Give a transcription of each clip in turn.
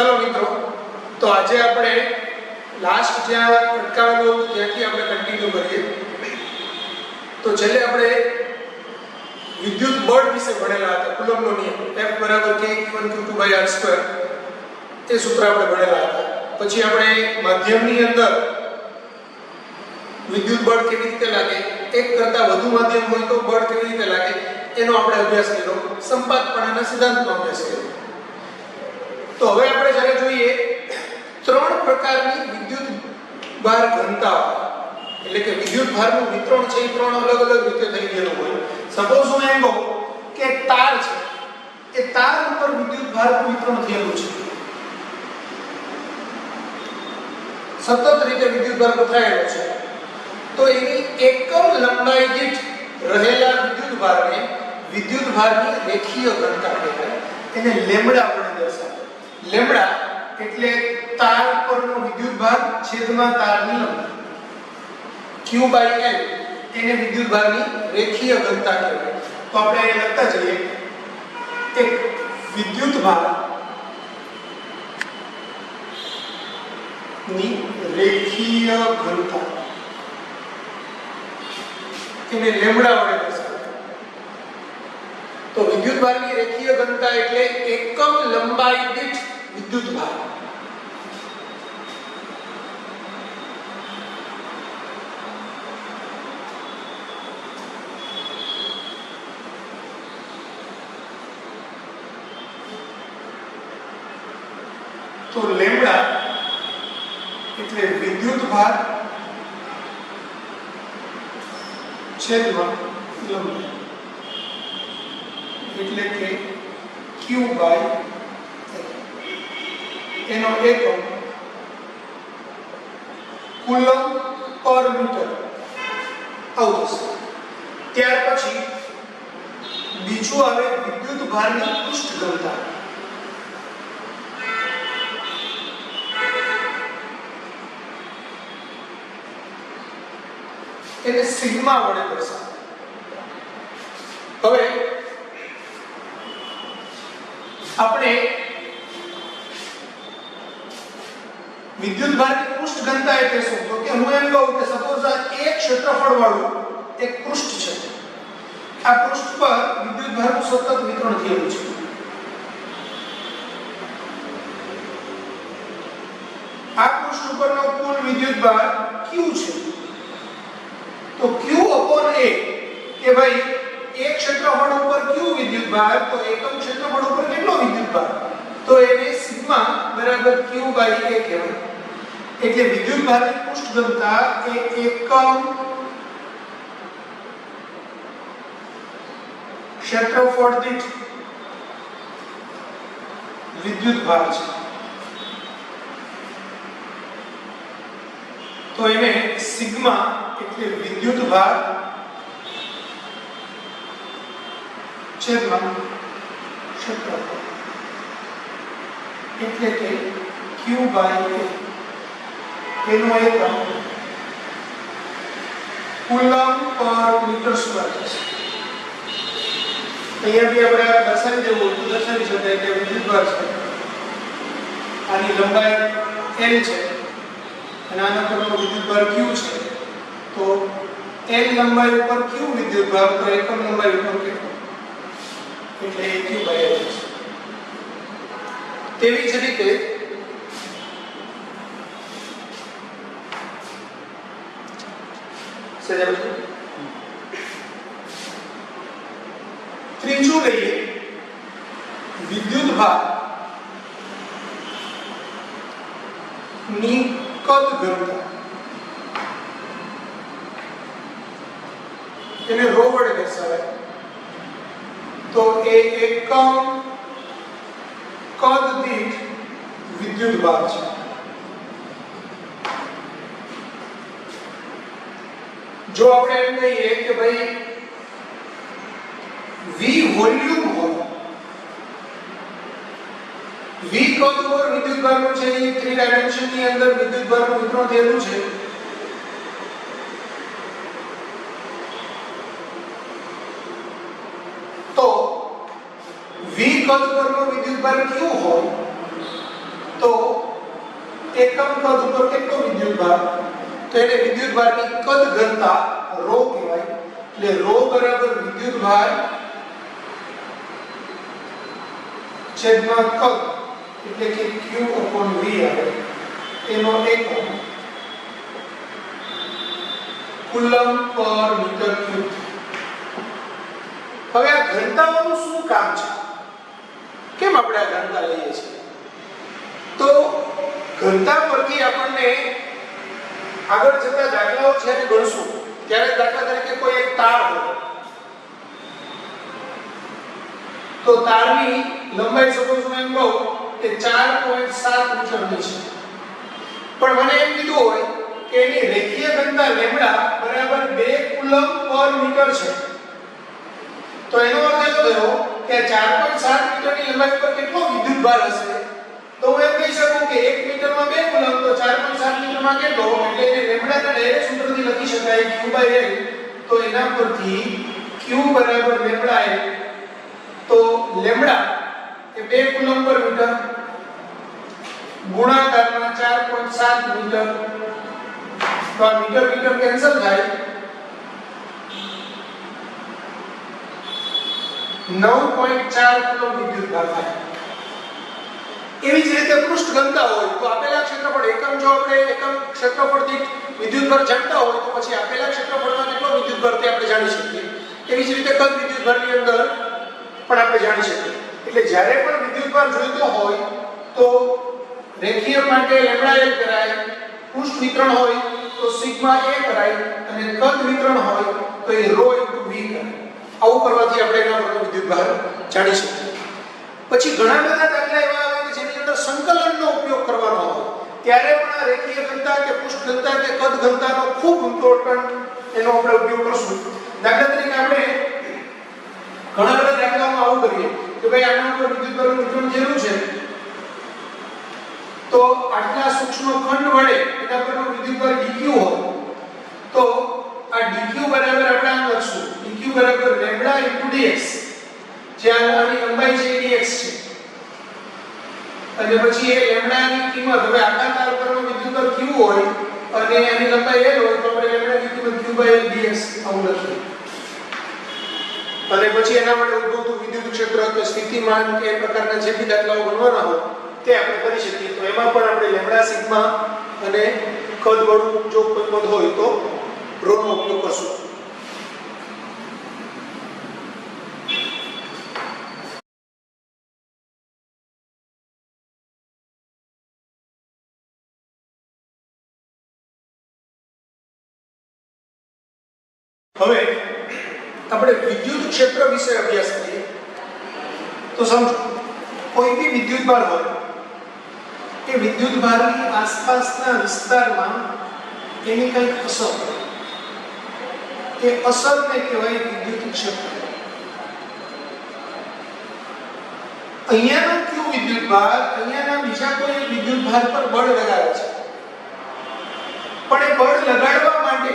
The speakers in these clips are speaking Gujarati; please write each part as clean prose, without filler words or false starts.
ચલો મિત્રો, તો આજે આપણે લાસ્ટ જ્યાં અટકાવેલું હતું ત્યાંથી આપણે કન્ટિન્યુ કરીએ. તો છેલ્લે આપણે વિદ્યુત બળ વિશે ભણેલા હતા. કુલમ્બનો નિયમ F = kq1q2/r², તે સૂત્ર આપણે ભણેલા હતા. પછી આપણે માધ્યમની અંદર વિદ્યુત બળ કેવી રીતે લાગે, એક કરતા વધુ માધ્યમ હોય તો બળ કેવી રીતે લાગે એનો આપણે અભ્યાસ કર્યો. સંપાતપણાના સિદ્ધાંતનો અભ્યાસ કર્યો. તો હવે આપણે જ્યારે જોઈએ ત્રણ પ્રકારની વિદ્યુત ભાર ઘનતા, એટલે કે વિદ્યુત ભારનું વિતરણ છે એ ત્રણ અલગ અલગ રીતે થઈ ગયેલું હોય. સપોઝ હું એમ કહું કે તાર છે, એ તાર ઉપર વિદ્યુત ભારનું વિતરણ થયેલું છે, સતત રીતે વિદ્યુત ભાર પથરાયેલો છે, તો એની એકમ લંબાઈ દીઠ રહેલા વિદ્યુત ભારને વિદ્યુત ભારની રેખીય ઘનતા કહેવાય. એને લેમ્બડા વડે દર્શાવે. લેમ્બડા એટલે તાર પરનો વિદ્યુત ભાર છેદમાં તારની લંબાઈ. Q/L એને વિદ્યુત ભારની રેખીય ઘનતા કહેવાય. તો આપણે અહીં લખતા જઈએ, એક વિદ્યુત ભાર ની રેખીય ઘનતા એને લેમ્બડા વડે દર્શાવે. તો વિદ્યુત ભારની રેખીય ઘનતા એટલે એકમ લંબાઈ દીઠ વિદ્યુત ભાર. તો લેમ્બડા એટલે વિદ્યુત ભાર છેદમાં લંબાઈ, એટલે કે Q/L. એનો એકમ કુલમ્બ પર મીટર આવું થશે. ત્યાર પછી બીજું આવે વિદ્યુત ભારની પૃષ્ઠ ઘનતા. એને સિગ્મા વડે દર્શાવે. હવે આપણે વિદ્યુત ભારની પૃષ્ઠ ઘનતા એટલે શું? તો કે હું એમ કહું કે સપોઝ આ એક ક્ષેત્રફળ વાળું એક પૃષ્ઠ છે, આ પૃષ્ઠ પર વિદ્યુત ભારનું સતત વિતરણ થયેલું છે. આ પૃષ્ઠ ઉપરનો કુલ વિદ્યુત ભાર Q છે. તો Q/A કે ભાઈ એક ક્ષેત્રફળ ઉપર Q વિદ્યુત ભાર, તો એકમ ક્ષેત્રફળ ઉપર કેટલો વિદ્યુત ભાર? તો એને સિગ્મા બરાબર Q/A કહેવાય. એટલે વિદ્યુત ભારની પૃષ્ઠ ઘનતા એ એકમ ક્ષેત્રફળ દીઠ વિદ્યુત ભાર છે. તો એને સિગ્મા એટલે વિદ્યુત ભાર છેદમાં ક્ષેત્રફળ, એટલે કે Q/A એનો એકમ કુલમ્બ પર મીટર સ્ક્વેર થશે. અહીંયા બી આપણે દર્શાવી દેવું તો દર્શાવી શકાય કે વિદ્યુત ભાર છે, આની લંબાઈ L છે અને આના પરનો વિદ્યુત ભાર Q છે. તો L લંબાઈ ઉપર Q વિદ્યુત ભાર, તો એકમ લંબાઈ ઉપર કેટલો, એટલે Q/L છે. તેવી જ રીતે ત્રીજું લઈએ વિદ્યુત ભાર ની કદ ઘનતા. એને ρ વડે દર્શાવાય. તો એ એકમ કદ દીઠ વિદ્યુત ભાર છે. જો આપણે એમ કહીએ કે ભાઈ V વોલ્યુમ હોય, V કદ ઉપર વિદ્યુત ભારનું છે, એ 3 ડાયમેન્શન ની અંદર વિદ્યુત ભારનું વિતરણ થયેલું છે. તો V કદ પરનો વિદ્યુતભાર Q હોય એકમ કદ ઉપર કેટલો વિદ્યુતભાર, તો એને વિદ્યુતભારની કદ ઘનતા ρ કહેવાય. એટલે ρ બરાબર વિદ્યુતભાર છેદમાં કદ એટલે કે Q/V આવે એનો એકમ કુલમ પર મીટર ક્યુબ. હવે આ ઘનતાઓનું શું કામ છે, કેમ આપણે આ ઘનતા લઈએ છીએ? તો ઘનતા પરથી આપણને આગળ જતા દાખલાઓ છે એ ગણશું ત્યારે દાખલા તરીકે કોઈ એક તાર હોય તો તારની લંબાઈ સપોઝ હું એમ કહું કે 4.7 મીટરની છે, પણ મને એમ કીધું હોય કે એની રેખીય ઘનતા લેમ્ડા બરાબર 2 કુલમ પર મીટર છે, તો એનો અર્થ એ થયો કે 4.7 મીટરની લંબાઈ પર કેટલો વિદ્યુતભાર હશે? તો હું એમ કહી શકું કે 1 મીટરમાં 2 કુલમ, તો 4.7 મીટરમાં કેટલો, એટલે એને લેમ્ડા ના ડાયરેક્ટ સૂત્રથી લખી શકાય Q/L. તો એના પરથી Q બરાબર લેમ્ડા L, તો લેમ્ડા એ 2 કુલમ પર મીટર ગુણાકારમાં 4.7 મીટર, તો આ મીટર મીટર કેન્સલ થાય, 9.4 કુલમ વિદ્યુતભાર થાય. એવી જ રીતે પૃષ્ઠ ઘનતા હોય તો આપેલા ક્ષેત્રફળ એકમ, જો આપણે એકમ ક્ષેત્રફળ દીઠ વિદ્યુતભાર જાણતા હોય તો પછી આપેલા ક્ષેત્રફળમાં કેટલો વિદ્યુતભાર તે આપણે જાણી શકીએ. એવી જ રીતે કદ વિદ્યુતભારની અંદર પણ આપણે જાણી શકીએ. એટલે જ્યારે પણ વિદ્યુતભાર જોઈતો હોય તો રેખીય માટે લેમ્ડા L કરાય, પૃષ્ઠ વિતરણ હોય તો સિગ્મા A કરાય, અને કદ વિતરણ હોય તો એ ρ * V કરાય. આવું કરવાથી આપણે એના પરનો વિદ્યુતભાર જાણી શકીએ. પછી ઘણા બધા દાખલા એવા આવે કે જેની અંદર સંકલનનો ઉપયોગ કરવાનો હોય ત્યારે પણ આ રેખીય ઘનતા કે પૃષ્ઠ ઘનતા કે કદ ઘનતાનો ખૂબ ઇમ્પોર્ટન્ટ એનો આપણે ઉપયોગ કરશું. દાખલા તરીકે આપણે ઘણા બધા દાખલાઓમાં આવું કરીએ કે ભાઈ આના ઉપર વિદ્યુતભારનું વિતરણ જરૂર છે, તો આટલા સૂક્ષ્મ ખંડ વડે એના પરનો વિદ્યુતભાર dq હોય તો આ dq બરાબર આપણે આમ લખશું dq બરાબર લેમ્ડા * dx, જ્યાં આની લંબાઈ છે dx છે, અને પછી એ લેમ્ડાની કિંમત, હવે આખા તાર પરનો વિદ્યુતભાર q હોય અને એની લંબાઈ l હોય તો આપણે લેમ્ડાની કિંમત q/l dx આવું લખીએ. અને પછી એના માટે ઉદ્ભવતું વિદ્યુત ક્ષેત્ર કે સ્થિતિમાન કે એ પ્રકારના જે બી દાખલાઓ ગણવાના હોય તે આપણે કરી શકીએ. તો એમાં પણ આપણે લેમ્ડા, સિગ્મા અને કદ વાળું જો કોઈ પદ હોય તો ρ નો ઉપયોગ કરશું. હવે આપણે વિદ્યુત ક્ષેત્ર વિશે અભ્યાસ કરીએ. તો સમજો કોઈ બી વિદ્યુતભાર હોય એ વિદ્યુતભારની આસપાસના વિસ્તારમાં એની કંઈક અસર હોય, એ અસરને કહેવાય વિદ્યુત ક્ષેત્ર. અહીંયાનો Q વિદ્યુતભાર અહીંયાના બીજા કોઈ વિદ્યુતભાર પર બળ લગાવે છે, પણ એ બળ લગાડવા માટે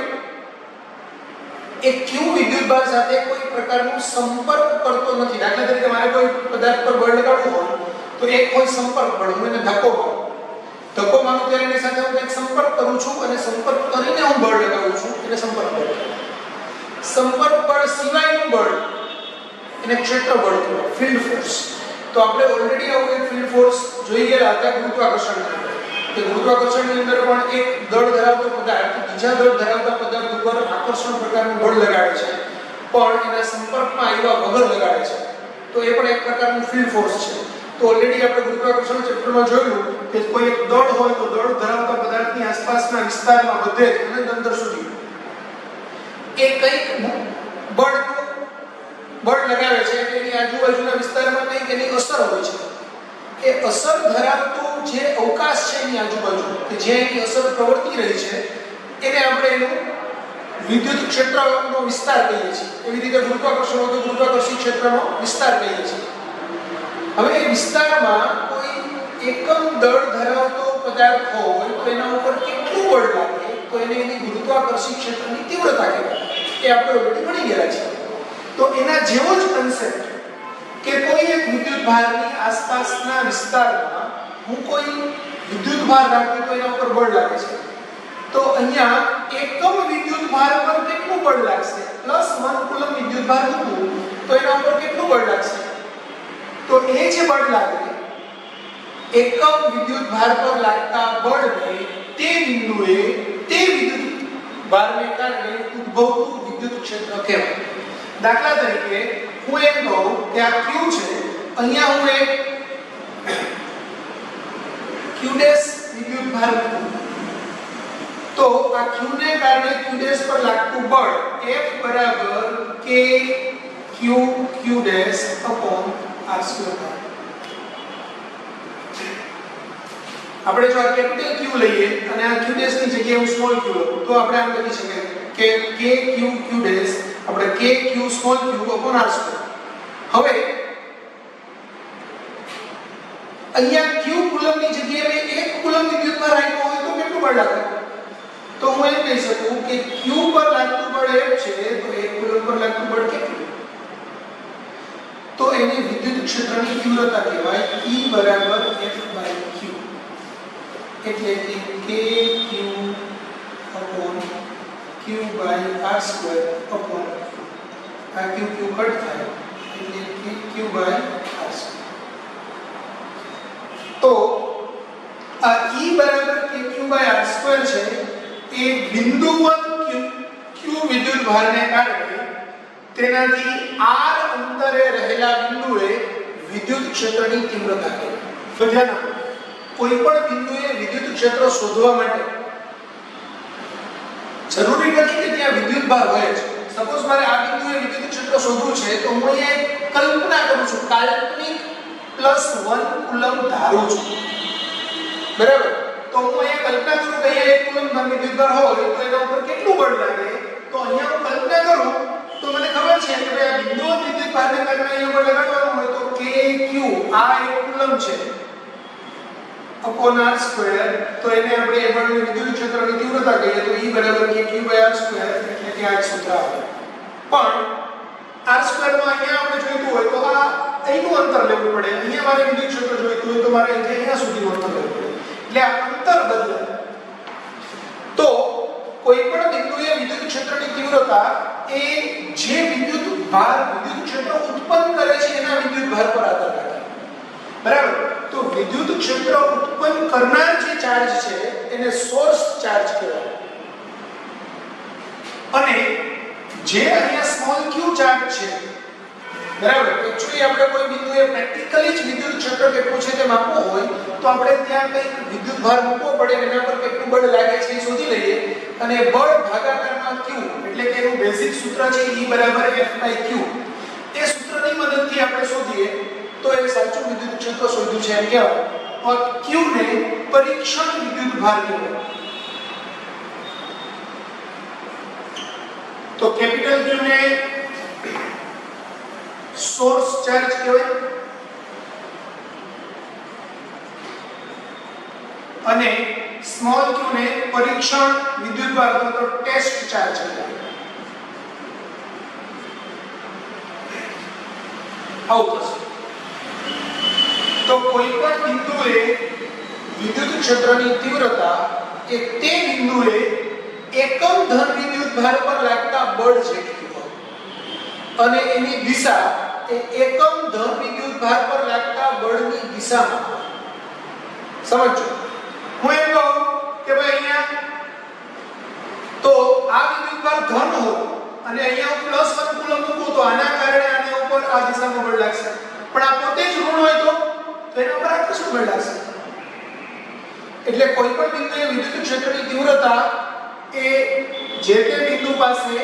એ Q વિદ્યુતભાર સાથે કોઈ પ્રકારનો સંપર્ક કરતો નથી. દાખલા તરીકે મારે કોઈ પદાર્થ પર બળ લગાડવું હોય તો એક કોઈ સંપર્ક બળ, હું એને ધક્કો મારું ત્યારે એની સાથે હું એક સંપર્ક કરું છું અને સંપર્ક કરીને હું બળ લગાવું છું, એને સંપર્ક બળ કહેવાય. સંપર્ક બળ સિવાયનું બળ એને ક્ષેત્ર બળ કહેવાય, ફિલ્ડ ફોર્સ. તો આપણે ઓલરેડી આવું એક ફિલ્ડ ફોર્સ જોઈ ગયા હતા ગુરુત્વાકર્ષણની અંદર. કે ગુરુત્વાકર્ષણની અંદર પણ એક દળ ધરાવતો પદાર્થ બીજા દળ ધરાવતા પદાર્થ ઉપર આકર્ષણ પ્રકારનું બળ લગાડે છે, પણ એના સંપર્કમાં આવ્યા વગર લગાડે છે, તો એ પણ એક પ્રકારનું ફિલ્ડ ફોર્સ છે. તો ઓલરેડી આપણે ગુરુત્વાકર્ષણ ચેપ્ટરમાં જોયું કે કોઈ એક દળ હોય તો દળ ધરાવતા પદાર્થની આસપાસના વિસ્તારમાં બધે જ અનંત અંતર સુધી એ કંઈક બળ લગાવે છે, એની આજુબાજુના વિસ્તારમાં કંઈક એની અસર હોય છે. એ અસર ધરાવતો જે અવકાશ છે એની આજુબાજુ કે જે એની અસર પ્રવર્તી રહી છે એને આપણે એનું વિદ્યુત ક્ષેત્રનો વિસ્તાર કહીએ છીએ. એવી રીતે ગુરુત્વાકર્ષણ હોય તો ગુરુત્વાકર્ષી ક્ષેત્રનો વિસ્તાર કહીએ છીએ. હવે એ વિસ્તારમાં કોઈ એકમ દળ ધરાવતો પદાર્થ હોય તો એના ઉપર કેટલું બળ લાગે તો એને એની ગુરુત્વાકર્ષી ક્ષેત્રની તીવ્રતા કહેવાય. એ આપણે ઓલરેડી ભણી ગયા છીએ. તો એના જેવો જ કન્સેપ્ટ કે કોઈ એક વિદ્યુતભારની આસપાસના વિસ્તારમાં હું કોઈ વિદ્યુત ભાર રાખીએ તો એના ઉપર બળ લાગે છે. તો અહીંયા એકમ વિદ્યુત ભાર પર કેટલું બળ લાગશે? +1 કુલમ વિદ્યુત ભાર મૂકું તો એના ઉપર કેટલું બળ લાગશે? તો એ જે બળ લાગે એકમ વિદ્યુત ભાર પર લાગતા બળને તે બિંદુએ તે વિદ્યુત ભારને કારણે ઉદ્ભવતું વિદ્યુત ક્ષેત્ર કહેવાય. દાખલા તરીકે હું એમ કહું કે આ q છે, અહીંયા હું એક q' વિદ્યુત ભાર મૂકું તો આ q ને કારણે q' પર લાગતું બળ F = k q q' r². આપણે જો આ કેપિટલ Q લઈએ અને આ Q' ની જગ્યાએ હું સ્મોલ q લઉં તો આપણે આમ લખી શકીએ કે k q q' આપણે k q small q r². હવે અહીંયા q કુલમની જગ્યાએ 1 કુલમ વિદ્યુત ભાર આપ્યો હોય તો કેટલું બળ લાગે? તો હું એમ કહી શકું કે q પર લાગતું બળ F છે તો 1 કુલમ પર લાગતું બળ કેટલું? તો એને વિદ્યુત ક્ષેત્રની તીવ્રતા કહેવાય. E = F/q એટલે કે k q q/r² આ q q કટ થાય એટલે k q/r². તો આ E = k q/r² છે એ બિંદુવત q વિદ્યુત ભારને કારણે તેનાથી r અંતરે રહેલા બિંદુએ વિદ્યુત ક્ષેત્રની તીવ્રતા કહેવાય. તો ધ્યાન આપો, કોઈ પણ બિંદુએ વિદ્યુત ક્ષેત્ર શોધવા માટે જરૂરી નથી કે ત્યાં વિદ્યુત ભાર હોય જ. સપોઝ મારે આ બિંદુએ વિદ્યુત ક્ષેત્ર શોધવું છે તો હું અહીંયા એક કલ્પના કરું છું, કાલ્પનિક +1 કુલમ ધારું છું. બરાબર? તો હું અહીંયા કલ્પના કરું કે અહીંયા 1 કુલમ વિદ્યુત ભાર હોય તો એના ઉપર કેટલું બળ લાગે? તો અહીંયા હું કલ્પના કરું તો મને ખબર છે કે ભાઈ આ બિંદુએ વિદ્યુત ભારને કારણે અહીંયા બળ લગાડવાનું હોય તો k q આ 1 કુલમ છે r². તો એને આપણે એ બળની વિદ્યુત ક્ષેત્રની તીવ્રતા કહીએ તો E = k q/r² એટલે કે આ સૂત્ર આવે. પણ r² માં અહીંયા આપણે જોઈતું હોય તો આ અહીંનું અંતર લેવું પડે. અહીંયા મારે વિદ્યુત ક્ષેત્ર જોઈતું હોય તો મારે અહીંયા સુધીનું અંતર લેવું પડે. એટલે આ અંતર બદલાય. તો કોઈ પણ બિંદુએ વિદ્યુત ક્ષેત્રની તીવ્રતા એ જે વિદ્યુત ક્ષેત્ર ઉત્પન્ન કરે છે એના વિદ્યુત ભાર પર આધાર રાખે. બરાબર? તો વિદ્યુત ક્ષેત્ર ઉત્પન્ન કરનાર જે ચાર્જ છે એને સોર્સ ચાર્જ કહેવાય. અને જે અહીંયા સ્મોલ q ચાર્જ છે, બરાબર, એક્ચ્યુઅલી આપણે કોઈ બિંદુએ પ્રેક્ટિકલી જ વિદ્યુત ક્ષેત્ર કેટલું છે તે માપવું હોય તો આપણે ત્યાં કંઈક વિદ્યુત ભાર મૂકવો પડે, એના પર કેટલું બળ લાગે છે એ શોધી લઈએ અને બળ ભાગાકારમાં q એટલે કે એનું બેઝિક સૂત્ર છે E = F/q. એ સૂત્રની મદદથી આપણે શોધીએ તો એ સાચું વિદ્યુત ક્ષેત્ર શોધ્યું છે એમ કહેવાય. તો q ને પરીક્ષણ વિદ્યુત ભાર કહેવાય. તો કેપિટલ Q ને સોર્સ ચાર્જ કહેવાય અને સ્મોલ q ને પરીક્ષણ વિદ્યુત ભાર અથવા તો ટેસ્ટ ચાર્જ કહેવાય. આવું થશે. તો કોઈ પણ બિંદુએ વિદ્યુત ક્ષેત્રની તીવ્રતા એ તે બિંદુએ એકમ ધન વિદ્યુત ભાર પર લાગતા બળ જેટલી હોય અને એની દિશા એ એકમ ધન વિદ્યુત ભાર પર લાગતા બળની દિશામાં હોય. સમજો, હું એમ કહું કે ભાઈ અહીંયા તો આ વિદ્યુત ભાર ધન હોય અને અહીંયા હું +1 કુલમ મૂકું તો આના કારણે આના ઉપર આ દિશામાં બળ લાગશે. પણ આ પોતે જ ઋણ હોય તો એના ઉપર આકર્ષણ બળ લાગશે. એટલે કોઈ પણ બિંદુએ વિદ્યુત ક્ષેત્રની તીવ્રતા એ જે તે બિંદુ પાસે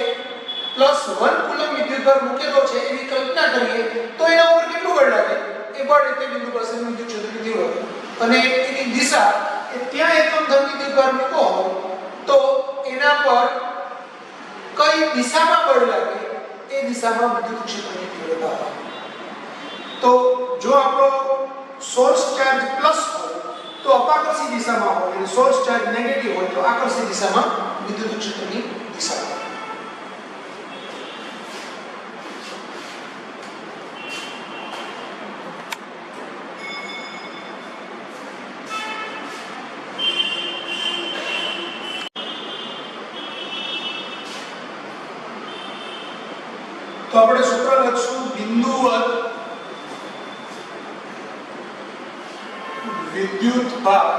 +1 કુલમ વિદ્યુત ભાર મૂકેલો છે એવી કલ્પના કરીએ તો એના ઉપર કેટલું બળ લાગે? એ બળ તે બિંદુ પાસે વિદ્યુત ક્ષેત્રની તીવ્રતા અને એની દિશા એ ત્યાં એકમ ધન વિદ્યુત ભાર મૂકો હોય તો એના પર કઈ દિશામાં બળ લાગે એ દિશામાં વિદ્યુત ક્ષેત્રની તીવ્રતા હોય. તો જો આપણો સોર્સ ચાર્જ પ્લસ હોય તો અપાકર્ષી દિશામાં હોય અને સોર્સ ચાર્જ નેગેટિવ હોય તો આકર્ષી દિશામાં વિદ્યુત ક્ષેત્રની દિશા હોય. તો આપણે સૂત્ર લખશું બિંદુવત વિદ્યુતભાર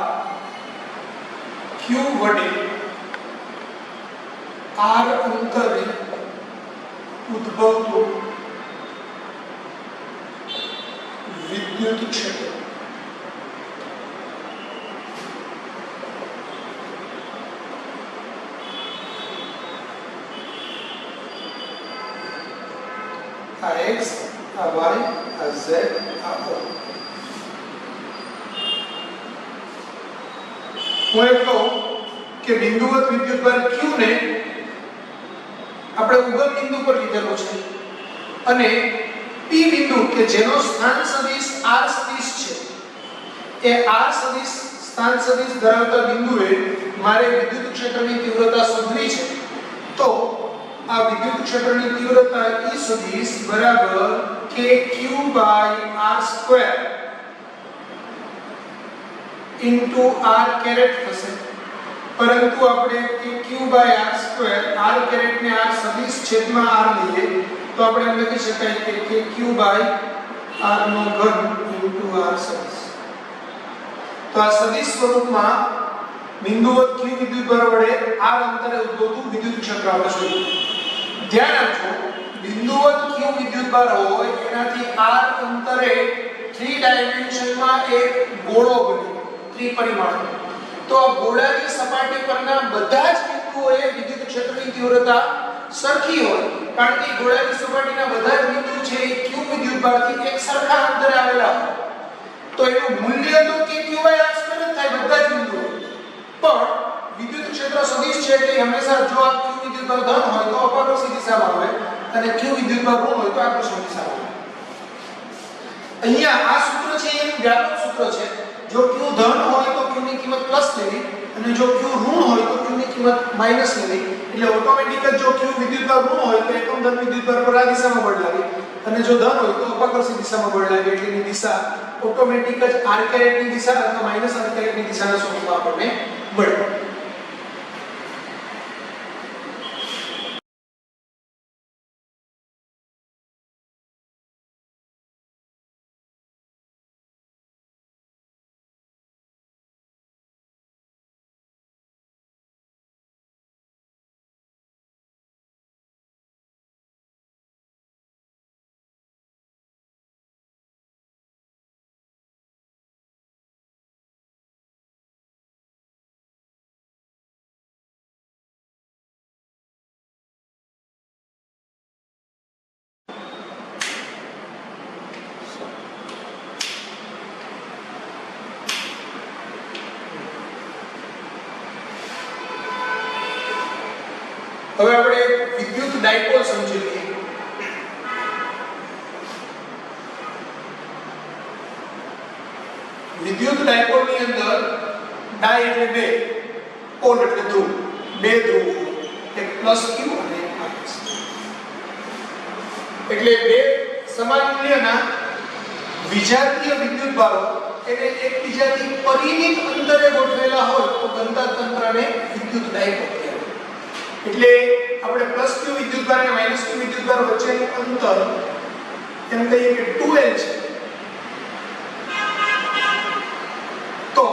q વડે r અંતરે ઉદ્ભવતું વિદ્યુત ક્ષેત્ર આ x આ y આ z આ o. હું એમ કહું કે બિંદુવત વિદ્યુતભાર q ને આપણે ઉગમ બિંદુ પર લીધેલો છે અને p બિંદુ કે જેનો સ્થાન સદિશ r સદિશ છે એ r સદિશ સ્થાન સદિશ ધરાવતા બિંદુએ મારે વિદ્યુત ક્ષેત્રની તીવ્રતા શોધવી છે. તો આ વિદ્યુત ક્ષેત્રની તીવ્રતા E સદિશ બરાબર kq r² into r caret થશે. પરંતુ આપણે kq r² r કેરેટ ને r સદિશ છેદમાં r લઈએ તો આપણે એમ લખી શકાય કે kq r નો ઘન into r સદિશ. તો આ સદિશ સ્વરૂપમાં બિંદુવત q વિદ્યુતભાર વડે r અંતરે ઉદ્ભવતું વિદ્યુત ક્ષેત્ર આપણે શોધીએ. ધ્યાન આપજો બિંદુવત q વિદ્યુતભાર હોય એનાથી r અંતરે 3 ડાયમેન્શનમાં એક ગોળો બને, ત્રિપરિમાણ. તો આ ગોળાની સપાટી પરના બધા જ બિંદુઓએ વિદ્યુત ક્ષેત્રની તીવ્રતા સરખી હોય, કારણ કે ગોળાની સપાટીના બધા જ બિંદુ છે એ q વિદ્યુતભારથી એક સરખા અંતરે આવેલા હોય. તો એનું મૂલ્ય તો kq r² જ થાય બધા જ બિંદુઓ. પણ વિદ્યુત ક્ષેત્ર સદિશ છે એટલે હંમેશા જો આ q વિદ્યુતભાર ધન હોય તો અપાકર્ષી દિશામાં આવે અને q વિદ્યુતભાર ઋણ હોય તો આકર્ષણ દિશામાં આવે. અહીંયા આ સૂત્ર છે એનું વ્યાપક સૂત્ર છે. જો q ધન હોય તો q ની કિંમત પ્લસ લેવી અને જો q ઋણ હોય તો q ની કિંમત માઈનસ લેવી. એટલે ઓટોમેટિક જ જો q વિદ્યુતભાર ઋણ હોય તો એકમ ધન વિદ્યુતભાર પર આ દિશામાં બળ લાગે અને જો ધન હોય તો અપાકર્ષી દિશામાં બળ લાગે. એટલે એની દિશા ઓટોમેટિક જ r કેરેટની દિશા અથવા માઈનસ r કેરેટની દિશાના સ્વરૂપમાં આપણને મળે. હવે આપણે વિદ્યુત ડાયપોલ સમજી લઈએ. વિદ્યુત ડાયપોલની અંદર ડાય એટલે બે, પોલ એટલે ધ્રુવ, બે ધ્રુવ, એક પ્લસ q અને એક માઈનસ. એટલે બે સમાન મૂલ્યના વિજાતીય વિદ્યુતભારો એને એકબીજાથી પરિમિત અંતરે ગોઠવેલા હોય તો ઘનતા તંત્રને વિદ્યુત ડાયપોલ કહેવાય. એટલે આપણે પ્લસ q વિદ્યુતભાર અને માઈનસ q વિદ્યુતભાર વચ્ચેનું અંતર એમ કહીએ કે 2l છે. તો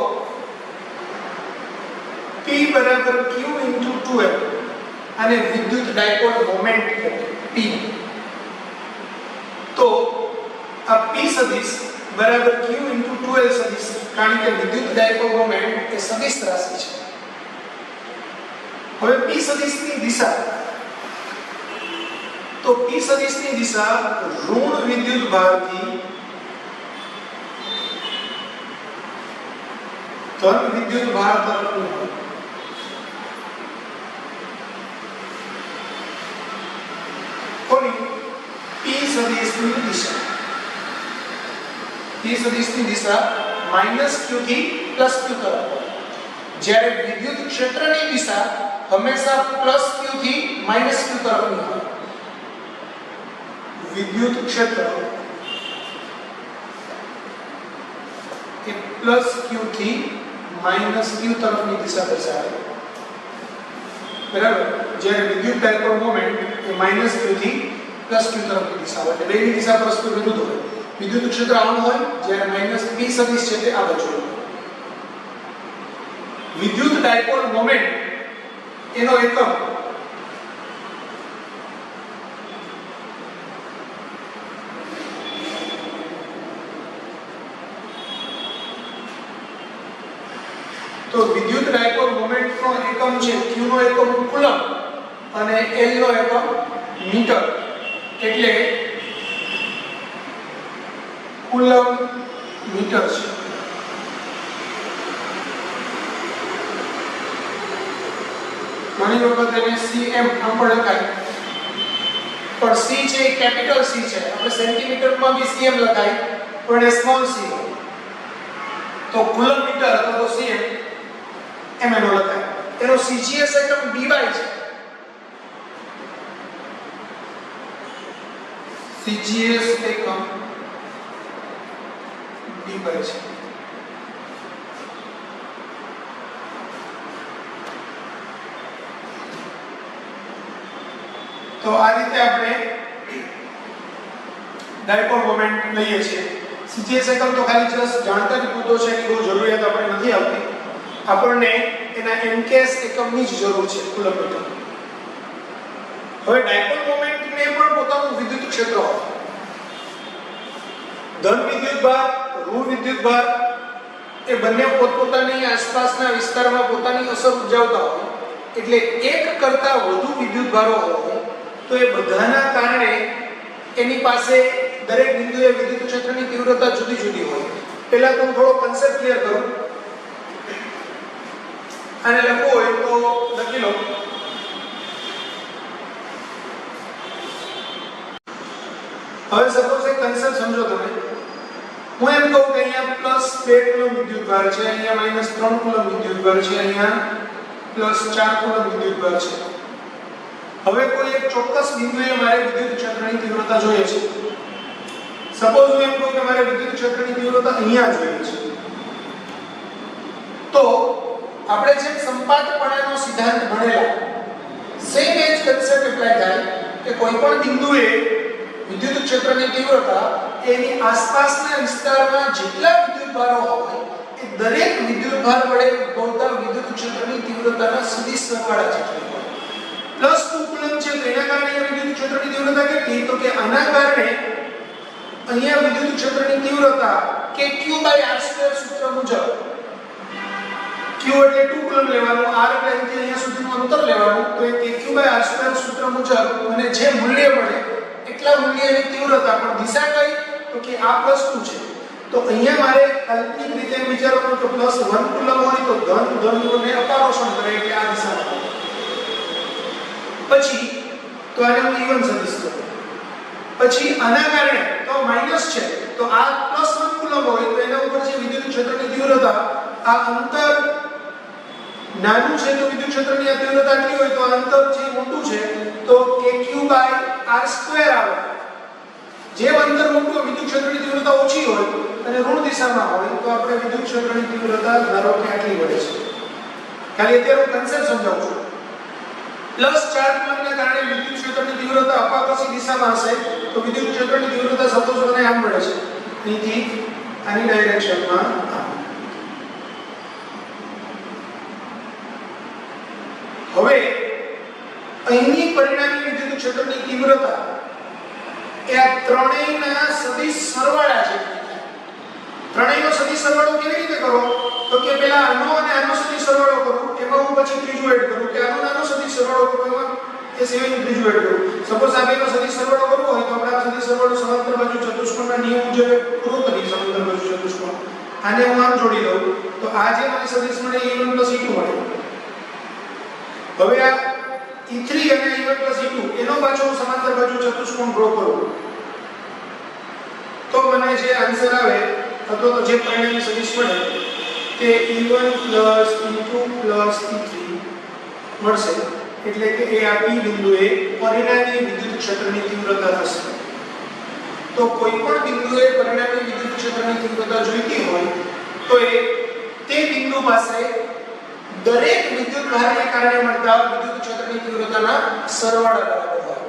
p બરાબર q into 2l અને વિદ્યુત ડાયપોલ મોમેન્ટ p. તો આ p સદિશ બરાબર q into 2l સદિશ, કારણ કે વિદ્યુત ડાયપોલ મોમેન્ટ એ સદિશ રાશિ છે. હવે p સદિશની દિશા, તો p સદિશની દિશા ઋણ વિદ્યુતભારથી ધન વિદ્યુતભાર તરફની હોય. કોની? p સદિશની દિશા. p સદિશની દિશા -q થી +q તરફ હોય. જ્યારે વિદ્યુત ક્ષેત્રની દિશા હંમેશા +q થી -q તરફની હોય. વિદ્યુત ક્ષેત્ર એ +q થી -q તરફની દિશા દર્શાવે. બરાબર? જ્યારે વિદ્યુત ડાયપોલ મોમેન્ટ એ -q થી પ્લસ q તરફની દિશા હોય એટલે બેની દિશા પરસ્પર વિરુદ્ધ હોય વિદ્યુત ક્ષેત્ર આનું હોય જ્યારે માઈનસ p સદિશ છે તે આ બાજુ હોય વિદ્યુત ડાયપોલ મોમેન્ટ એનો એકમ તો વિદ્યુત ડાયપોલ મોમેન્ટ નો એકમ છે q નો એકમ કુલમ અને l નો એકમ મીટર એટલે કુલમ મીટર છે ઘણી વખત એને cm આમ પણ લખાય પણ c છે એ કેપિટલ c છે આપણે સેન્ટીમીટરમાં બી cm લખાય પણ એ સ્મોલ c હોય તો કુલમ મીટર અથવા તો cm એમ એનો લખાય એનો cgs એકમ dy છે cgs એકમ dy છે તો આ રીતે આપણે ડાયપોલ મોમેન્ટ લઈએ છીએ cgs એકમ તો ખાલી જસ્ટ જાણકારી પૂરતો છે એની બહુ જરૂરિયાત આપણે નથી આવતી આપણને એના mks એકમની જ જરૂર છે કુલમ મીટર હવે ડાયપોલ મોમેન્ટ ને પણ પોતાનું વિદ્યુત ક્ષેત્ર હોય ધન વિદ્યુત ભાર ઋણ વિદ્યુત ભાર એ બંને પોતપોતાની આસપાસના વિસ્તારમાં પોતાની અસર ઉપજાવતા હોય એટલે એક કરતા વધુ વિદ્યુત ભારો હોય તો એ બધાના કારણે એની પાસે દરેક બિંદુએ વિદ્યુત ક્ષેત્રની તીવ્રતા જુદી જુદી હોય પહેલા તો હું થોડો કન્સેપ્ટ ક્લિયર કરું આને લખવું હોય તો લખી લો હવે સપોઝ એક કન્સેપ્ટ સમજો તમે હું એમ કહું કે અહીંયા પ્લસ 2 કુલમ વિદ્યુત ભાર છે અહીંયા માઈનસ 3 કુલમ વિદ્યુત ભાર છે અહીંયા પ્લસ 4 કુલમ વિદ્યુત ભાર છે હવે કોઈ એક ચોક્કસ બિંદુએ મારે વિદ્યુત ક્ષેત્રની તીવ્રતા જોઈએ છે સપોઝ હું એમ કહું કે મારે વિદ્યુત ક્ષેત્રની તીવ્રતા અહીંયા જોઈએ છે તો આપણે જે સંપાતપણાનો સિદ્ધાંત ભણેલા સેમ એજ કન્સેપ્ટ એપ્લાય થાય કે કોઈ પણ બિંદુએ વિદ્યુત ક્ષેત્રની તીવ્રતા એની આસપાસના વિસ્તારમાં જેટલા વિદ્યુત ભારો હોય એ દરેક વિદ્યુત ભાર વડે ઉદ્ભવતા વિદ્યુત ક્ષેત્રની તીવ્રતાના સદિશ સરવાળા જેટલી હોય પ્લસ 2 કુલમ છે તેના કારણે વિદ્યુત ક્ષેત્રની તીવ્રતા કેટલી તો કે આના કારણે અહીંયા વિદ્યુત ક્ષેત્રની તીવ્રતા કે q/r² સૂત્ર મુજબ q એટલે 2 કુલમ લેવાનું r એટલે અહીંથી અહીંયા સુધીનું અંતર લેવાનું તો એ q/r² સૂત્ર મુજબ મને જે મૂલ્ય મળે એટલા મૂલ્યની તીવ્રતા પણ દિશા કઈ તો કે આ +2 છે તો અહીંયા મારે કાલ્પનિક રીતે વિચારવાનું તો +1 કુલમ હોય તો ધનને અપારોષણ કરે એટલે આ દિશામાં પછી તો આને હું ઈવન સદિશ કરું પછી આના કારણે તો માઈનસ છે તો આ +1 કુલમ હોય તો એના ઉપર જે વિદ્યુત ક્ષેત્રની તીવ્રતા આ અંતર નાનું છે તો વિદ્યુત ક્ષેત્રની આ તીવ્રતા કેટલી હોય તો આ અંતર જે મોટું છે તો kq/r² આવે જે અંતર મોટું વિદ્યુત ક્ષેત્રની તીવ્રતા ઓછી હોય અને ઋણ દિશામાં હોય તો આપણે વિદ્યુત ક્ષેત્રની તીવ્રતા ધારો કે આટલી મળે છે ખાલી અત્યારે હું કન્સેપ્ટ સમજાવું છું +4 કુલમના કારણે વિદ્યુત ક્ષેત્રની તીવ્રતા અપાકર્ષી દિશામાં હશે તો વિદ્યુત ક્ષેત્રની તીવ્રતા સપોઝ મને આમ મળે છે અહીંથી આની ડાયરેક્શનમાં હવે અહીંની પરિણામી વિદ્યુત ક્ષેત્રની તીવ્રતા એ આ ત્રણેયના સદિશ સરવાળા છે ત્રણેયનો સદિશ સરવાળો કેવી રીતે કરો તો કે પહેલા આનો અને આનો સદિશ સરવાળો કરું એમાં હું પછી ત્રીજું એડ કરું કે આનો નાનો સદિશ સરવાળો કરું એમાં એ સિવાયનું ત્રીજું એડ કરું સપોઝ આ બેનો સદિશ સરવાળો કરવો હોય તો આપણે આ સદિશ સરવાળો સમાંતર બાજુ ચતુષ્કોણના નિયમ મુજબ પૂરો કરી સમાંતર બાજુ ચતુષ્કોણ આને હું આમ જોડી દઉં તો આ જે મને સદિશ મળે e1 + e2 મળે હવે આ e3 અને e1 + e2 એનો પાછો હું સમાંતર બાજુ ચતુષ્કોણ ડ્રો કરું તો મને જે આન્સર આવે અથવા તો જે પરિણામી સદિશ મળે તે e1 + e2 + e3 મળશે એટલે કે એ આ p બિંદુએ પરિણામી વિદ્યુત ક્ષેત્રની તીવ્રતા થશે તો કોઈ પણ બિંદુએ પરિણામી વિદ્યુત ક્ષેત્રની તીવ્રતા જોઈતી હોય તો એ તે બિંદુ પાસે દરેક વિદ્યુત ભારને કારણે મળતા વિદ્યુત ક્ષેત્રની તીવ્રતાના સરવાળા બરાબર હોય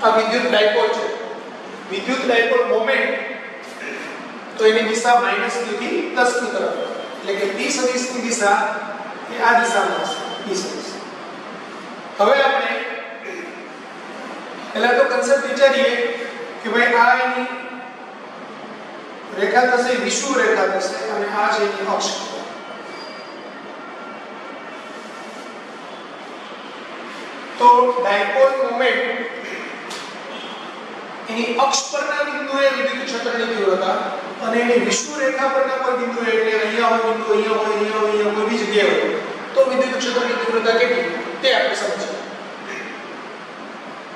આ વિદ્યુત ડાયપોલ છે. વિદ્યુત ડાયપોલ મોમેન્ટ તો એની દિશા -q થી +q તરફ, એટલે કે p સદિશની દિશા એ આ દિશામાં હશે, p સદિશ. હવે આપણે પહેલા તો કન્સેપ્ટ વિચારીએ કે ભાઈ આ એની રેખા થશે, વિષુવ રેખા થશે, અને આ છે એની અક્ષ. તો ડાયપોલ મોમેન્ટ એની અક્ષ પરના બિંદુએ વિદ્યુત ક્ષેત્રની તીવ્રતા અને એની વિષુવ રેખા પરના કોઈ બિંદુએ, એટલે અહીંયા હોય બિંદુ, અહીંયા હોય, અહીંયા હોય, અહીંયા કોઈ બી જગ્યાએ હોય, તો વિદ્યુત ક્ષેત્રની તીવ્રતા કેટલી તે આપણે સમજીએ.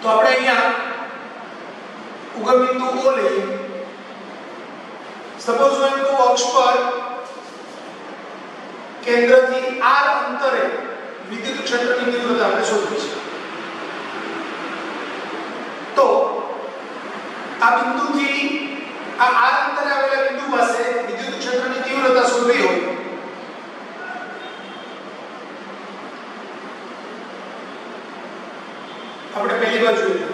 તો આપણે અહીંયા ઉગમ બિંદુ O લઈએ. સપોઝ હું એમ કહું અક્ષ પર કેન્દ્રથી r અંતરે વિદ્યુત ક્ષેત્રની તીવ્રતા આપણે શોધવી છે. તો આ બિંદુથી આ r અંતરે આવેલા બિંદુ પાસે વિદ્યુત ક્ષેત્રની તીવ્રતા શોધવી હોય આપણે પહેલી વાર જોઈએ.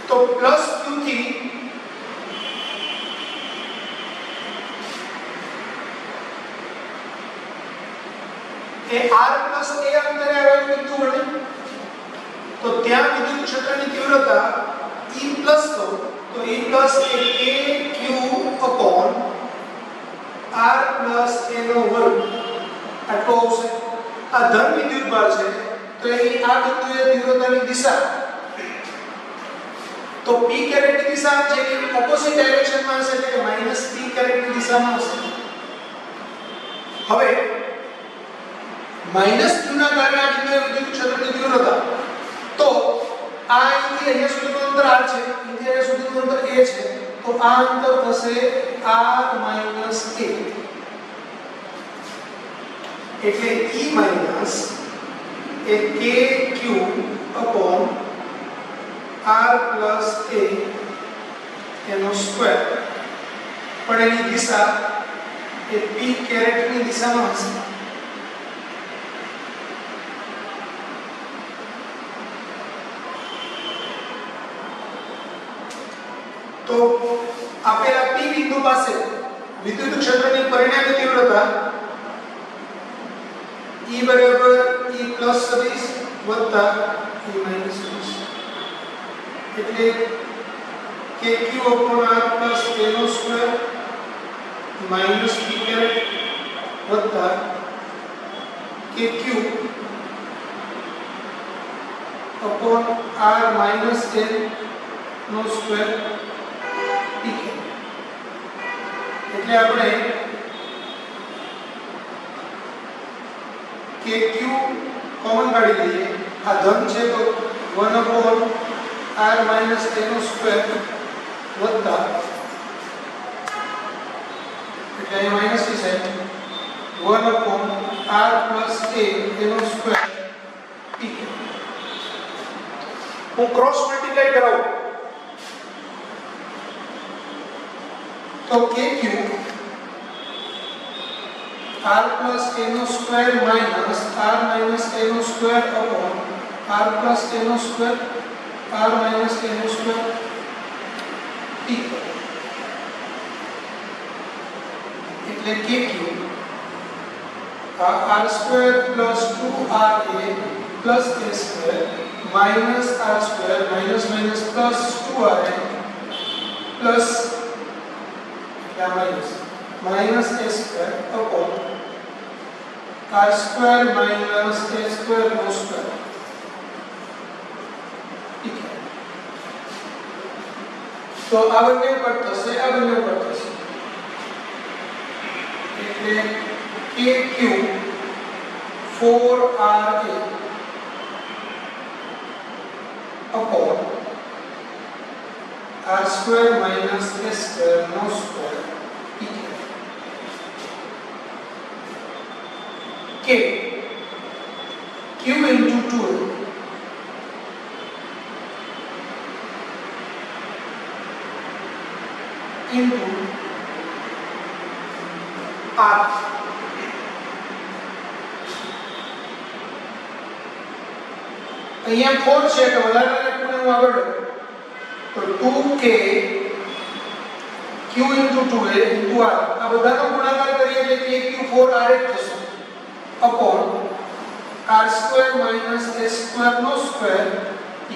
તો +q થી એ r + a અંતરે આવેલું બિંદુ મળે, તો ત્યાં વિદ્યુત ક્ષેત્રની તીવ્રતા E+ કહો તો E+ A kq r + a નો વર્ગ આટલો આવશે. આ ધન વિદ્યુત ભાર છે, તો એની આ બિંદુએ તીવ્રતાની દિશા, તો p કેરેટની દિશા છે એ ઓપોઝિટ ડાયરેક્શનમાં હશે, એટલે કે -p કેરેટની દિશામાં હશે. હવે -q ના કારણે આ બિંદુએ વિદ્યુત ક્ષેત્રની તીવ્રતા, તો આ અહીંથી અહીંયા સુધીનું અંતર r છે, અહીંથી અહીંયા સુધીનું અંતર a છે, તો આ અંતર થશે r - a, એટલે E- A kq r + a એનો સ્ક્વેર, પણ એની દિશા એ p કેરેટની દિશામાં હશે. તો આપેલા p બિંદુ પાસે વિદ્યુત ક્ષેત્રની પરિણામી તીવ્રતા E બરાબર E+ સદિશ વત્તા E- સદિશ, એટલે kq r + a નો સ્ક્વેર - p કેરેટ વત્તા kq r - a નો સ્ક્વેર p કેરેટ. એટલે આપણે kq કોમન કાઢી લઈએ. આ ધન છે તો 1/r - a નો સ્ક્વેર વત્તા, એટલે અહીં માઈનસ થી છે 1/r + a એનો સ્ક્વેર p. હું ક્રોસ મલ્ટીપ્લાય કરાવું તો kq r + a નો સ્ક્વેર - r - a નો સ્ક્વેર r + a નો સ્ક્વેર r - a નો સ્ક્વેર p, એટલે kq r square + 2ra + a square minus r square minus minus plus 2ra plus minus a square upon r square minus a square નો સ્ક્વેર. તો આ બંને કટ થશે, આ બંને કટ થશે, એટલે kq 4ra upon r square minus a square no square equal k q into 2 into r અહીંયા 4 છે એટલે વધારાના ખૂણે હું આગળ તો 2k q * 2a * r આ બધાનો ગુણાકાર કરીએ એટલે kq4r થશે upon r² - s² નો સ્ક્વેર p.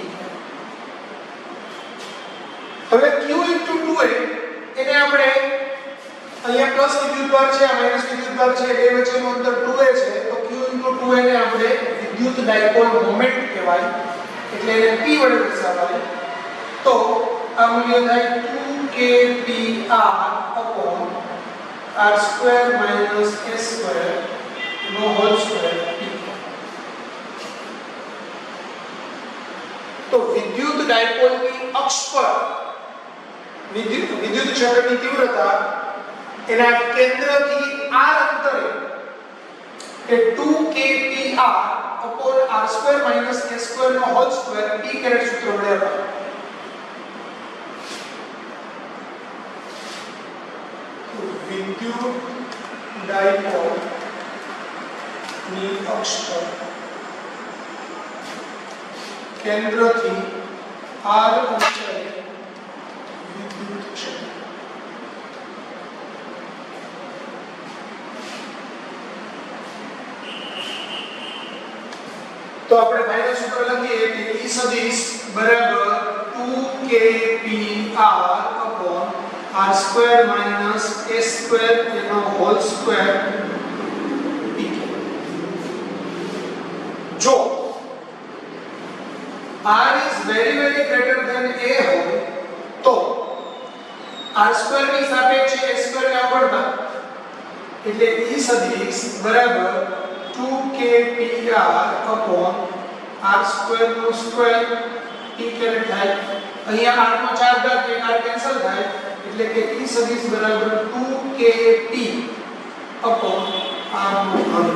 હવે q * 2a એને આપણે અહીંયા પ્લસ વિદ્યુતભાર છે આ માઈનસ વિદ્યુતભાર છે બે વચ્ચેનું અંતર 2a છે તો q * 2a ને આપણે વિદ્યુત ડાયપોલ મોમેન્ટ કહેવાય એટલે એને p વડે દર્શાવાય તો આ મૂલ્ય થાય 2kpr upon r² - s² નો હોલ સ્ક્વેર p. તો વિદ્યુત ડાયપોલની અક્ષ પર વિદ્યુત ક્ષેત્રની તીવ્રતા એના કેન્દ્રથી r અંતરે કે 2kpr upon r² - s² નો હોલ સ્ક્વેર p કેરેટ સૂત્ર વડે અપાય. વિદ્યુત ડાયપોલ ની અક્ષ પર કેન્દ્રથી r અંતરે વિદ્યુત ક્ષેત્ર તો આપણે ફાઈનલ સૂત્ર લખીએ કે E સદિશ બરાબર 2kpr upon r² - s² એનો હોલ સ્ક્વેર p. જો r is very greater than a હોય તો r² ની સાપેક્ષે s² ને અવગણતા એટલે E સદિશ બરાબર 2kpr upon r² નો સ્ક્વેર p કેરેટ થાય. અહીંયા r નો 4 ઘાત કે r કેન્સલ થાય એટલે કે E સદિશ બરાબર 2kp upon r નો ઘન.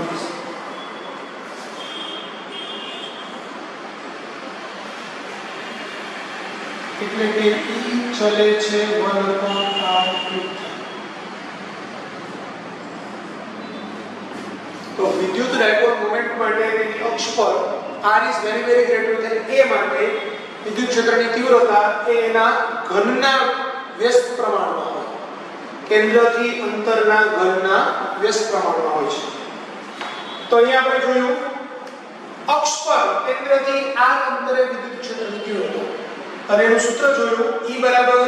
એટલે કે E ચલે છે 1/r3. તો વિદ્યુત ડાયપોલ મોમેન્ટ માટે તેની અક્ષ પર r is very greater than a માટે વિદ્યુત ક્ષેત્રની તીવ્રતા એ એના ઘનના વ્યસ્ત પ્રમાણમાં હોય કેન્દ્રથી અંતરના ઘનના વ્યસ્ત પ્રમાણમાં હોય છે. તો અહીંયા આપણે જોયું અક્ષ પર કેન્દ્રથી r અંતરે વિદ્યુત ક્ષેત્રની તીવ્રતા અને એનું સૂત્ર જોયું E બરાબર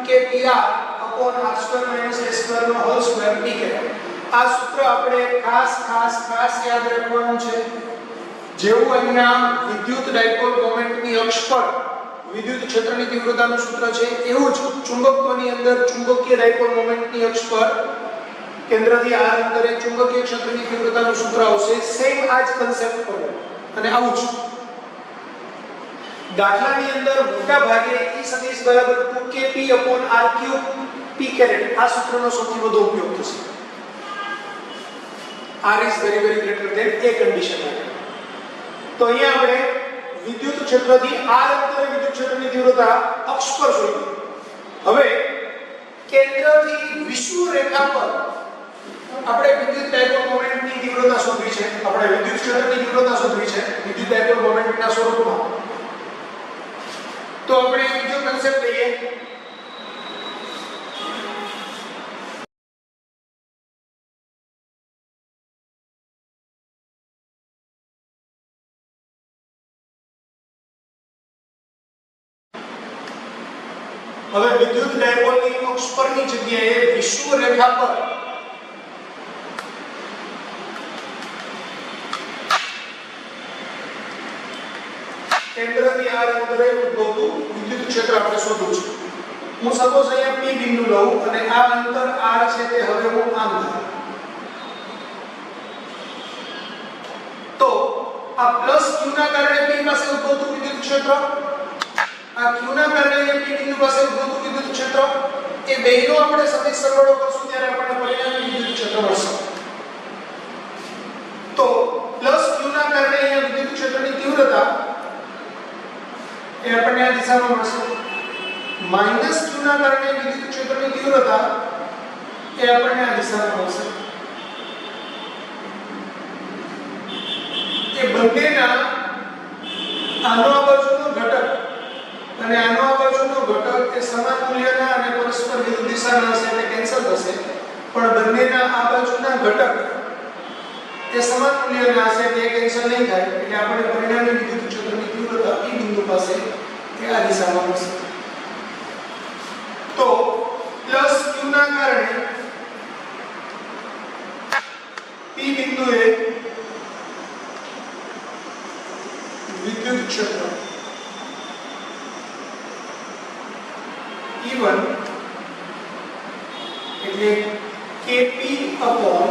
2kpr upon r² - s² નો હોલ સ્ક્વેર p કહેવાય. આ સૂત્ર આપણે ખાસ યાદ રાખવાનું છે. જેવું અહીંયા વિદ્યુત ડાયપોલ મોમેન્ટની અક્ષ પર વિદ્યુત ક્ષેત્રની તીવ્રતાનું સૂત્ર છે એવું જ ચુંબકત્વની અંદર ચુંબકીય ડાયપોલ મોમેન્ટની અક્ષ પર કેન્દ્રથી r અંતરે ચુંબકીય ક્ષેત્રની તીવ્રતાનું સૂત્ર આવશે. સેમ આ જ કન્સેપ્ટ પર અને આવું જ દાખલાની અંદર મોટા ભાગે E સદિશ બરાબર 2kp upon r³ p caret આ સૂત્રનો સૌથી વધુ ઉપયોગ થશે. r is very greater than a condition માટે. તો અહીંયા આપણે વિદ્યુત ક્ષેત્રથી r અંતરે વિદ્યુત ક્ષેત્રની તીવ્રતા અક્ષ પર જોઈ. હવે કેન્દ્રથી વિષુવ રેખા પર આપણે વિદ્યુત ડાયપોલ મોમેન્ટની તીવ્રતા શોધવી છે. આપણે વિદ્યુત ક્ષેત્રની તીવ્રતા શોધવી છે વિદ્યુત ડાયપોલ મોમેન્ટના સ્વરૂપમાં. તો આપણે બીજો કન્સેપ્ટ લઈએ. હવે વિદ્યુત ડાયપોલની અક્ષ પરની જગ્યાએ વિષુવ રેખા પર કેન્દ્રથી r અંતરે ઉદ્ભવતું વિદ્યુત ક્ષેત્ર આપણે શોધવું છે. હું સપોઝ અહીંયા p બિંદુ લઉં અને આ અંતર r છે તે હવે હું આમ ધારું તો આ પ્લસ q ના કારણે p પાસે ઉદ્ભવતું વિદ્યુત ક્ષેત્ર આ q ના કારણે p બિંદુ પાસે ઉદ્ભવતું વિદ્યુત ક્ષેત્ર એ બેયનો આપણે સદિશ સરવાળો કરશું ત્યારે આપણને પરિણામી વિદ્યુત ક્ષેત્ર મળશે. તો પ્લસ q ના કારણે અહીંયા વિદ્યુત ક્ષેત્રની તીવ્રતા એ આપણને આ દિશામાં મળશે. માઈનસ q ના કારણે વિદ્યુત ક્ષેત્રની તીવ્રતા એ આપણને આ દિશામાં મળશે. એ બંનેના આનો આ બાજુનો ઘટક અને આનો આ બાજુનો ઘટક એ સમાન મૂલ્યના અને પરસ્પર વિરુદ્ધ દિશાના હશે એટલે કેન્સલ થશે, પણ બંનેના આ બાજુના ઘટક એ સમાન મૂલ્યના હશે એટલે કેન્સલ નહીં થાય એટલે આપણે પરિણામી વિદ્યુત ક્ષેત્રની તીવ્રતા P બિંદુ પાસે એ આ દિશામાં હશે. તો પ્લસ q ના કારણે P બિંદુએ વિદ્યુત ક્ષેત્ર E1 એટલે kp upon,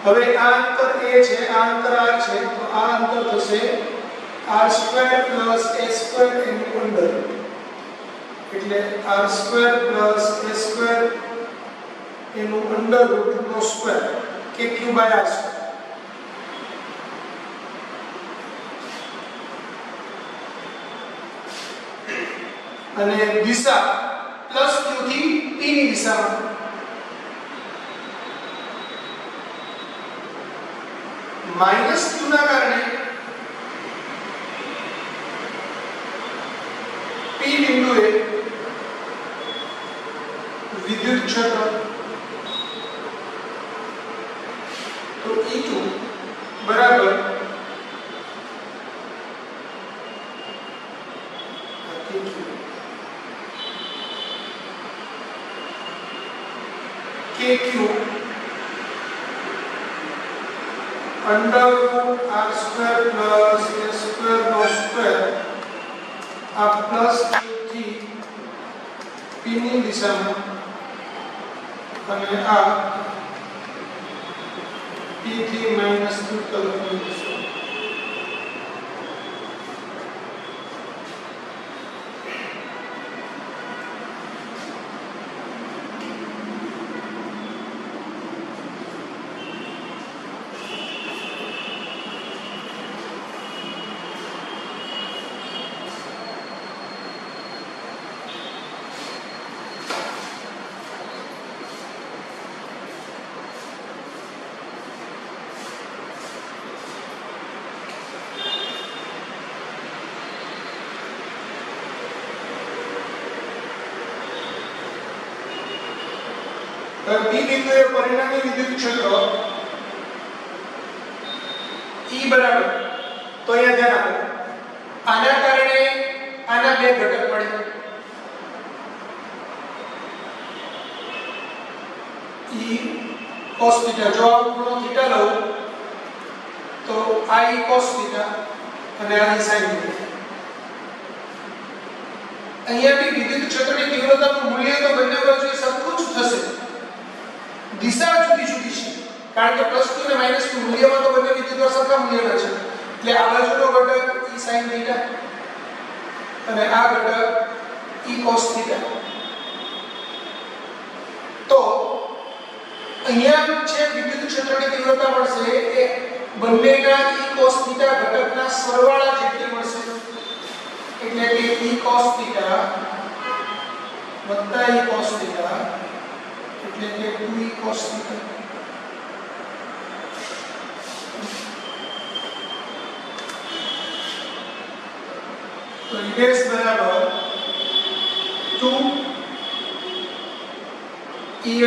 હવે આ અંતર a છે, આ અંતર r છે, તો આ અંતર થશે r² + a² એનું અંડર એટલે r² + a² એનું અંડર રૂટ નો સ્ક્વેર kq/r². અને દિશા પ્લસ q થી p ની દિશામાં માઈનસ q ના કારણે p બિંદુએ વિદ્યુત ક્ષેત્ર તો E2 બરાબર kq √r² + a² નો સ્ક્વેર આ પ્લસ q થી p ની દિશામાં અને આ p થી માઈનસ q તરફની દિશા. P બિંદુએ પરિણામી વિદ્યુત ક્ષેત્ર E બરાબર, તો અહીંયા ધ્યાન આપો, આના કારણે આના બે ઘટક મળે E cos θ. જો આ ખૂણો θ લઉં તો આ E cos θ અને આ E sin θ. અહીંયા બી વિદ્યુત ક્ષેત્રની તીવ્રતાનું મૂલ્ય તો બંને બાજુએ સરખું જ થશે, દિશા જુદી જુદી છે કારણ કે પ્લસ q અને માઈનસ q મૂલ્યમાં તો બંને વિદ્યુતો સરખા મૂલ્યના છે એટલે આ બાજુનો ઘટક E sin θ અને આ ઘટક E cos θ. તો અહીંયા છે વિદ્યુત ક્ષેત્રની તીવ્રતા મળશે એ બંનેના E cos θ ઘટકના સરવાળા જેટલી મળશે એટલે કે E cos θ વત્તા E cos θ એટલે કે 2E cos θ. તો E' બરાબર 2E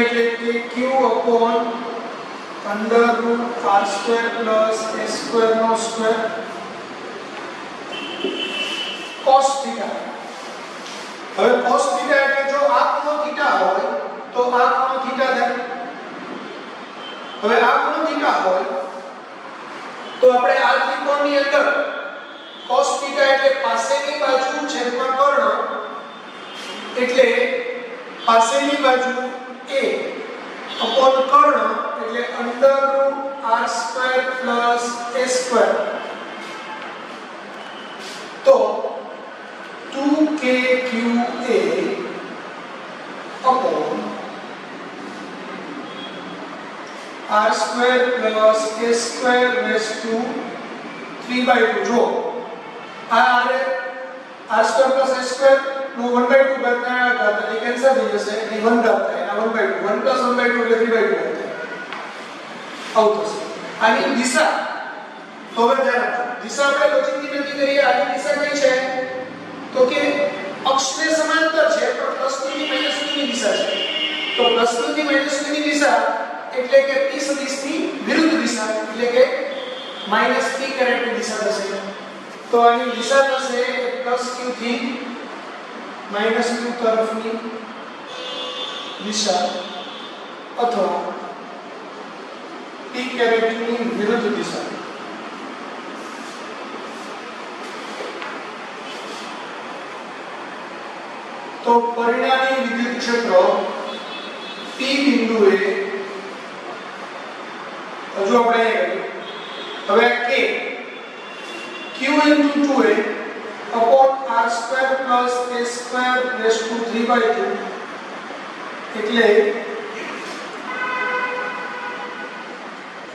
એટલે કે q upon √r² + a² નો સ્ક્વેર cos θ. હવે cos θ એટલે જો આ ખૂણો θ હોય તો આ ખૂણો θ થાય. હવે આ ખૂણો θ હોય તો આપણે આ ત્રિકોણની અંદર cos θ એટલે પાસેની બાજુ છેદમાં કર્ણ એટલે પાસેની બાજુ a upon કર્ણ એટલે √r² + a². તો 2kqa upon r² + a² 3/2. જો આ r² + a² નો 1/2 ઘાત એટલે કેન્સલ થઈ જશે એટલે 1 ઘાત થાય, આ 1/2 1 + 1/2 એટલે 3/2 થાય આવું થશે. આની દિશા તો હવે ધ્યાન રાખો, દિશા આપણે લોજિકથી નક્કી કરીએ આની દિશા કઈ છે તો કે અક્ષને સમાંતર છે પણ પ્લસની થી માઈનસની દિશા છે તો પ્લસની થી માઈનસની દિશા એટલે કે p સદિશની વિરુદ્ધ દિશા એટલે કે માઈનસ p કરેક્ટની દિશા થશે તો આની દિશા થશે પ્લસ q થી માઈનસ q તરફની દિશા અથવા p કરેક્ટની વિરુદ્ધ દિશા તો પરિણામી વિદ્યુત ક્ષેત્ર p બિંદુએ હજુ આપણે હવે k q into 2a upon r square plus a square raised to 3/2 એટલે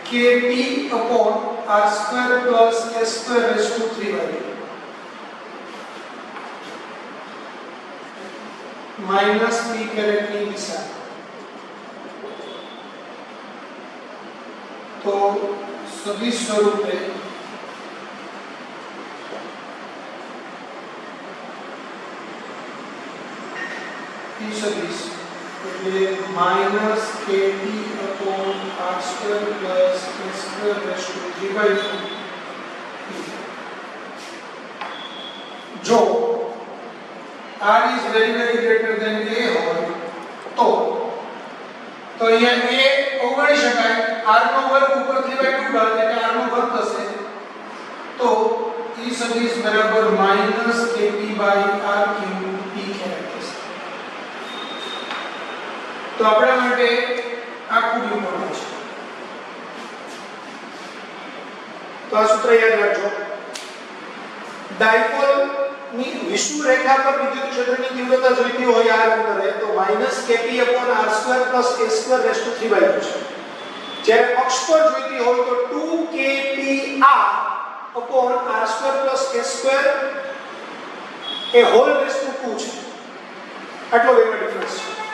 kp upon r square plus a square raised to 3/2 minus p कैरेटની દિશા તો સદિશ સ્વરૂપે p સદિશ એટલે minus kp upon r square plus a square raised to 3/2 જો r is very greater than a હોય તો અહીંયા a અવગણી શકાય r નો વર્ગ ઉપર 3/2 બાદ એટલે r નો વર્ગ થશે તો e સદિશ બરાબર -kp/r ક્યુબ p કેરેક્ટર થશે તો આપણા માટે આ ખૂબ ઇમ્પોર્ટન્ટ છે તો આ સૂત્ર યાદ રાખજો ડાયપોલ ની વિષુવ રેખા પર વિદ્યુત ક્ષેત્રની તીવ્રતા જોઈતી હોય આ અંતરે તો -kp/r2 + a2 / 3/2 છે જ્યારે અક્ષ પર જોઈતી હોય તો 2kpr/r2 + a2 A hall raise to 2 છે આટલો વેવ ડિફરન્સ છે